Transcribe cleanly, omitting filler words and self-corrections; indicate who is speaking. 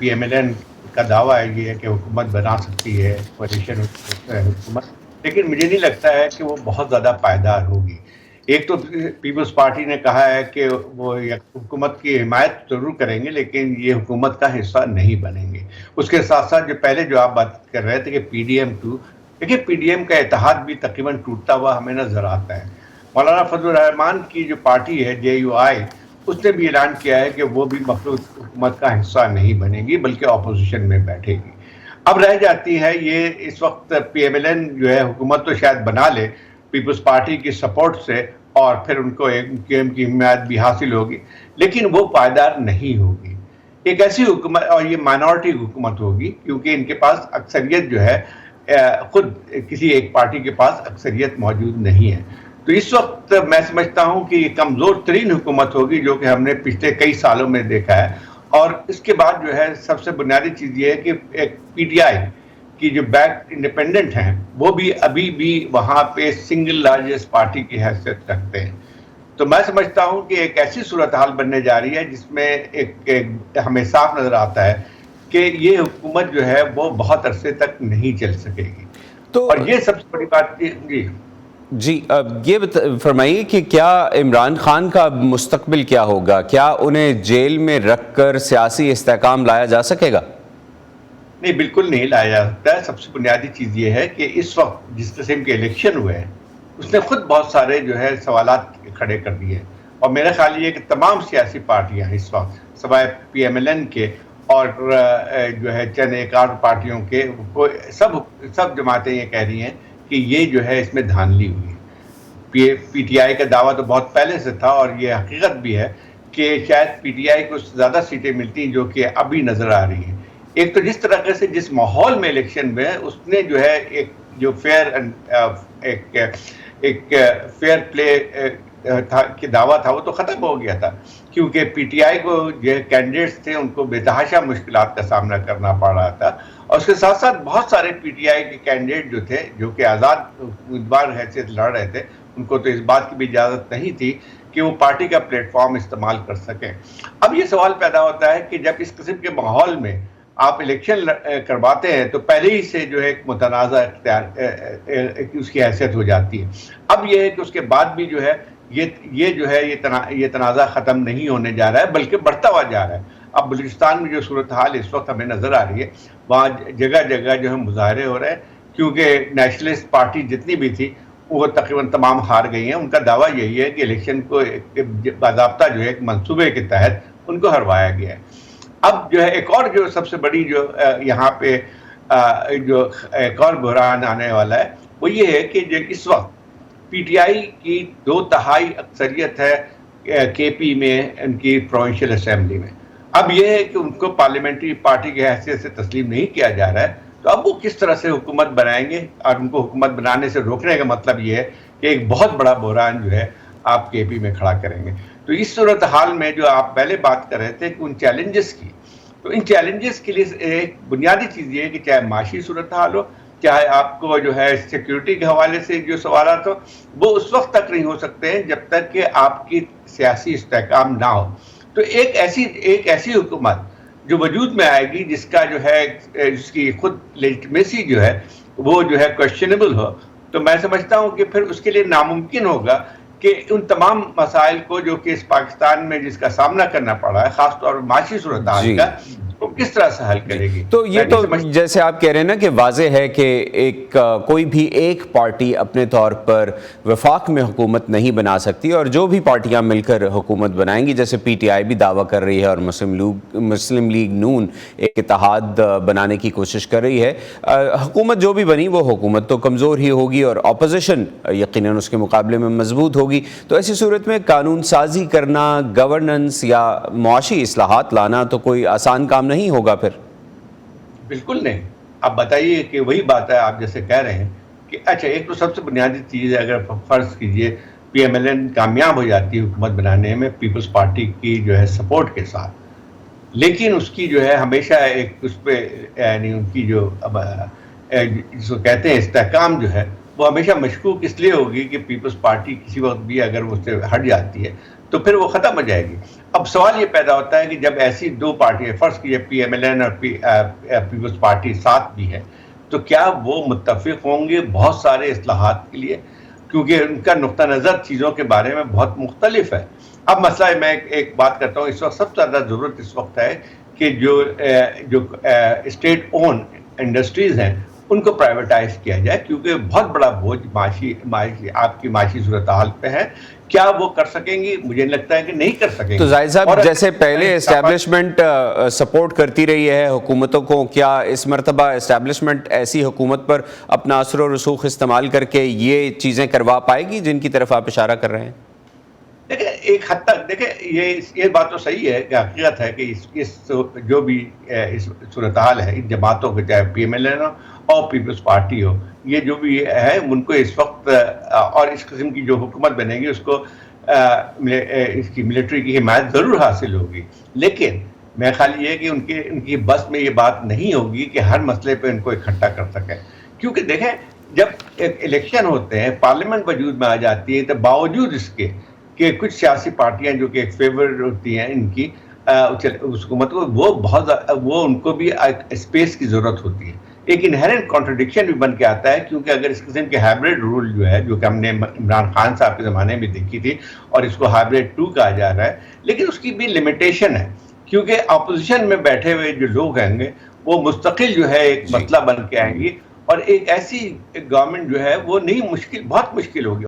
Speaker 1: P M L N کا دعویٰ یہ ہے کہ حکومت بنا سکتی ہے کوalition حکومت، لیکن مجھے نہیں لگتا ہے کہ وہ بہت زیادہ پائیدار ہوگی۔ ایک تو پیپلز پارٹی نے کہا ہے کہ وہ حکومت کی حمایت ضرور کریں گے لیکن یہ حکومت کا حصہ نہیں بنیں گے۔ اس کے ساتھ ساتھ جو پہلے جو آپ بات کر رہے تھے کہ پی ڈی ایم 2، دیکھیے پی ڈی ایم کا اتحاد بھی تقریباً ٹوٹتا ہوا ہمیں نظر آتا ہے۔ مولانا فضل الرحمان کی جو پارٹی ہے جے یو آئی، اس نے بھی اعلان کیا ہے کہ وہ بھی مخلوط حکومت کا حصہ نہیں بنے گی بلکہ اپوزیشن میں بیٹھے گی۔ اب رہ جاتی ہے یہ اس وقت پی ایم ایل این جو ہے حکومت تو شاید بنا لے پیپلز پارٹی کی سپورٹ سے، اور پھر ان کو ایم کی حمایت بھی حاصل ہوگی، لیکن وہ پائیدار نہیں ہوگی۔ ایک ایسی حکومت، اور یہ مائنورٹی حکومت ہوگی کیونکہ ان کے پاس اکثریت جو ہے خود کسی ایک پارٹی کے پاس اکثریت موجود نہیں ہے۔ تو اس وقت میں سمجھتا ہوں کہ یہ کمزور ترین حکومت ہوگی جو کہ ہم نے پچھلے کئی سالوں میں دیکھا ہے۔ اور اس کے بعد جو ہے سب سے بنیادی چیز یہ ہے کہ ایک پی ٹی آئی کی جو بیک انڈیپینڈنٹ ہیں وہ بھی ابھی بھی وہاں پہ سنگل لارجسٹ پارٹی کی حیثیت رکھتے ہیں۔ تو میں سمجھتا ہوں کہ ایک ایسی صورتحال بننے جا رہی ہے جس میں ایک ہمیں صاف نظر آتا ہے کہ یہ حکومت جو ہے وہ بہت عرصے تک نہیں چل سکے گی۔
Speaker 2: تو
Speaker 1: اور یہ سب سے بڑی بات
Speaker 2: جی یہ فرمائیے کہ کیا عمران خان کا مستقبل کیا ہوگا؟ کیا انہیں جیل میں رکھ کر سیاسی استحکام لایا جا سکے گا؟
Speaker 1: نہیں، بالکل نہیں لایا جا سکتا ہے۔ سب سے بنیادی چیز یہ ہے کہ اس وقت جس قسم کے الیکشن ہوئے ہیں اس نے خود بہت سارے جو ہے سوالات کھڑے کر دیے، اور میرا خیال یہ کہ تمام سیاسی پارٹیاں اس وقت سوائے پی ایم ایل این کے اور جو ہے چند ایک آدھ پارٹیوں کے، سب جماعتیں یہ کہہ رہی ہیں کہ یہ جو ہے اس میں دھاندلی ہوئی ہے۔ پی ٹی آئی کا دعویٰ تو بہت پہلے سے تھا، اور یہ حقیقت بھی ہے کہ شاید پی ٹی آئی کو زیادہ سیٹیں ملتی جو کہ ابھی نظر آ رہی ہیں۔ ایک تو جس طرح سے جس ماحول میں الیکشن میں اس نے جو ہے ایک جو ایک فیئر پلے کہ دعویٰ تھا وہ تو ختم ہو گیا تھا، کیونکہ پی ٹی آئی کو جو کینڈیڈیٹس تھے ان کو بے تحاشا مشکلات کا سامنا کرنا پڑ رہا تھا، اور اس کے ساتھ ساتھ بہت سارے پی ٹی آئی کے کینڈیڈیٹ جو تھے جو کہ آزاد امیدوار حیثیت لڑ رہے تھے، ان کو تو اس بات کی بھی اجازت نہیں تھی کہ وہ پارٹی کا پلیٹ فارم استعمال کر سکیں۔ اب یہ سوال پیدا ہوتا ہے کہ جب اس قسم کے ماحول میں آپ الیکشن کرواتے ہیں تو پہلے ہی سے جو ہے ایک متنازع اختیار اس کی حیثیت ہو جاتی ہے۔ اب یہ ہے کہ اس کے بعد بھی جو ہے یہ جو ہے یہ تنازع ختم نہیں ہونے جا رہا ہے بلکہ بڑھتا ہوا جا رہا ہے۔ اب بلوچستان میں جو صورتحال اس وقت ہمیں نظر آ رہی ہے، وہاں جگہ جگہ جو ہے مظاہرے ہو رہے ہیں، کیونکہ نیشنلسٹ پارٹی جتنی بھی تھی وہ تقریباً تمام ہار گئی ہیں۔ ان کا دعویٰ یہی ہے کہ الیکشن کو باضابطہ جو ہے ایک منصوبے کے تحت ان کو ہروایا گیا ہے۔ اب جو ہے ایک اور جو سب سے بڑی جو یہاں پہ جو ایک اور بحران آنے والا ہے وہ یہ ہے کہ جو اس وقت پی ٹی آئی کی 2/3 اکثریت ہے کے پی میں ان کی پروونشل اسمبلی میں۔ اب یہ ہے کہ ان کو پارلیمنٹری پارٹی کی حیثیت سے تسلیم نہیں کیا جا رہا ہے، تو اب وہ کس طرح سے حکومت بنائیں گے؟ اور ان کو حکومت بنانے سے روکنے کا مطلب یہ ہے کہ ایک بہت بڑا بحران جو ہے آپ کے پی میں کھڑا کریں گے۔ تو اس صورتحال میں جو آپ پہلے بات کر رہے تھے کہ ان چیلنجز کی، تو ان چیلنجز کے لیے ایک بنیادی چیز یہ ہے کہ چاہے معاشی صورتحال ہو، چاہے آپ کو جو ہے سیکیورٹی کے حوالے سے جو سوالات ہو، وہ اس وقت تک نہیں ہو سکتے ہیں جب تک کہ آپ کی سیاسی استحکام نہ ہو۔ تو ایک ایسی حکومت جو وجود میں آئے گی جس کا جو ہے جس کی خود لیجٹمیسی جو ہے وہ جو ہے کویسچنیبل ہو، تو میں سمجھتا ہوں کہ پھر اس کے لیے ناممکن ہوگا کہ ان تمام مسائل کو جو کہ اس پاکستان میں جس کا سامنا کرنا پڑ رہا ہے، خاص طور پر معاشی صورتحال کا، وہ کس طرح سے حل کرے گی۔
Speaker 2: تو یہ تو جیسے آپ کہہ رہے ہیں نا کہ واضح ہے کہ کوئی بھی ایک پارٹی اپنے طور پر وفاق میں حکومت نہیں بنا سکتی، اور جو بھی پارٹیاں مل کر حکومت بنائیں گی، جیسے پی ٹی آئی بھی دعویٰ کر رہی ہے اور مسلم لیگ نون ایک اتحاد بنانے کی کوشش کر رہی ہے، حکومت جو بھی بنی وہ حکومت تو کمزور ہی ہوگی اور اپوزیشن یقیناً اس کے مقابلے میں مضبوط ہوگی۔ تو ایسی صورت میں قانون سازی کرنا، گورننس یا معاشی اصلاحات لانا تو کوئی آسان کام نہیں ہوگا پھر۔
Speaker 1: بالکل نہیں۔ آپ بتائیے کہ وہی بات ہے آپ جیسے کہہ رہے ہیں کہ اچھا ایک تو سب سے بنیادی چیز ہے، اگر فرض کیجئے پی ایم ایل این کامیاب ہو جاتی ہے حکومت بنانے میں پیپلز پارٹی کی جو ہے سپورٹ کے ساتھ، لیکن اس کی جو ہے ہمیشہ ایک اس پہ یعنی ان کی جو جس کو کہتے ہیں استحکام جو ہے وہ ہمیشہ مشکوک اس لیے ہوگی کہ پیپلز پارٹی کسی وقت بھی اگر اس سے ہٹ جاتی ہے تو پھر وہ ختم ہو جائے گی۔ اب سوال یہ پیدا ہوتا ہے کہ جب ایسی دو پارٹیاں، فرض کیجیے پی ایم ایل این اور پیپلز پارٹی ساتھ بھی ہے، تو کیا وہ متفق ہوں گے بہت سارے اصلاحات کے لیے؟ کیونکہ ان کا نقطہ نظر چیزوں کے بارے میں بہت مختلف ہے. اب مسئلہ میں ایک بات کرتا ہوں، اس وقت سب سے زیادہ ضرورت اس وقت ہے کہ جو اسٹیٹ اون انڈسٹریز ہیں ان کو پرائیویٹائز کیا جائے، کیونکہ بہت بڑا بوجھ آپ کی معاشی صورتحال پہ ہے. کیا وہ کر سکیں گی؟ مجھے لگتا ہے کہ نہیں کر سکیں گے.
Speaker 2: تو زاہد صاحب، جیسے پہلے اسٹیبلشمنٹ سپورٹ کرتی رہی ہے حکومتوں کو، کیا اس مرتبہ اسٹیبلشمنٹ ایسی حکومت پر اپنا اثر و رسوخ استعمال کر کے یہ چیزیں کروا پائے گی جن کی طرف آپ اشارہ کر رہے ہیں؟
Speaker 1: دیکھیں ایک حد تک، دیکھیں یہ بات تو صحیح ہے کہ حقیقت ہے کہ اس جو بھی اس صورتحال ہے ان جماعتوں کو، چاہے پی ایم ایل این ہو اور پیپلز پارٹی ہو، یہ جو بھی ہے ان کو اس وقت اور اس قسم کی جو حکومت بنے گی اس کو اس کی ملٹری کی حمایت ضرور حاصل ہوگی. لیکن میرا خیال یہ ہے کہ ان کی بس میں یہ بات نہیں ہوگی کہ ہر مسئلے پہ ان کو اکٹھا کر سکیں. کیونکہ دیکھیں جب ایک الیکشن ہوتے ہیں، پارلیمنٹ وجود میں آ جاتی ہے، تو باوجود اس کے کہ کچھ سیاسی پارٹیاں جو کہ ایک فیور ہوتی ہیں ان کی اس حکومت کو، وہ ان کو بھی اسپیس کی ضرورت ہوتی ہے. ایک انہیرنٹ کانٹرڈکشن بھی بن کے آتا ہے، کیونکہ اگر اس قسم کے ہائبرڈ رول جو ہے، جو کہ ہم نے عمران خان صاحب کے زمانے میں دیکھی تھی، اور اس کو ہائبرڈ 2 کہا جا رہا ہے، لیکن اس کی بھی لمیٹیشن ہے. کیونکہ اپوزیشن میں بیٹھے ہوئے جو لوگ ہیں گے وہ مستقل جو ہے ایک مسئلہ بن کے آئیں گی، اور ایک ایسی گورنمنٹ جو ہے وہ نہیں، بہت مشکل ہوگی.